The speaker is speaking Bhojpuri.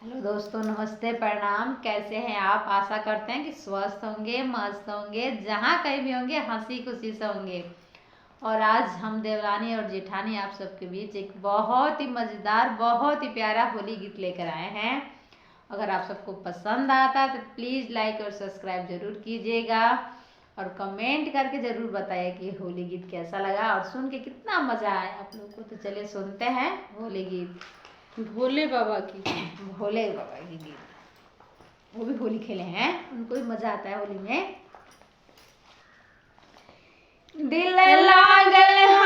हेलो दोस्तों, नमस्ते, प्रणाम। कैसे हैं आप? आशा करते हैं कि स्वस्थ होंगे, मस्त होंगे, जहाँ कहीं भी होंगे हंसी खुशी से होंगे। और आज हम देवरानी और जेठानी आप सबके बीच एक बहुत ही मज़ेदार, बहुत ही प्यारा होली गीत लेकर आए हैं। अगर आप सबको पसंद आता है तो प्लीज़ लाइक और सब्सक्राइब जरूर कीजिएगा और कमेंट करके ज़रूर बताइए कि होली गीत कैसा लगा और सुन के कितना मज़ा आया आप लोग को। तो चलिए सुनते हैं होली गीत। भोले बाबा की। भोले बाबा की गीत। वो भी होली खेले हैं, उनको भी मजा आता है होली में। दिल लागल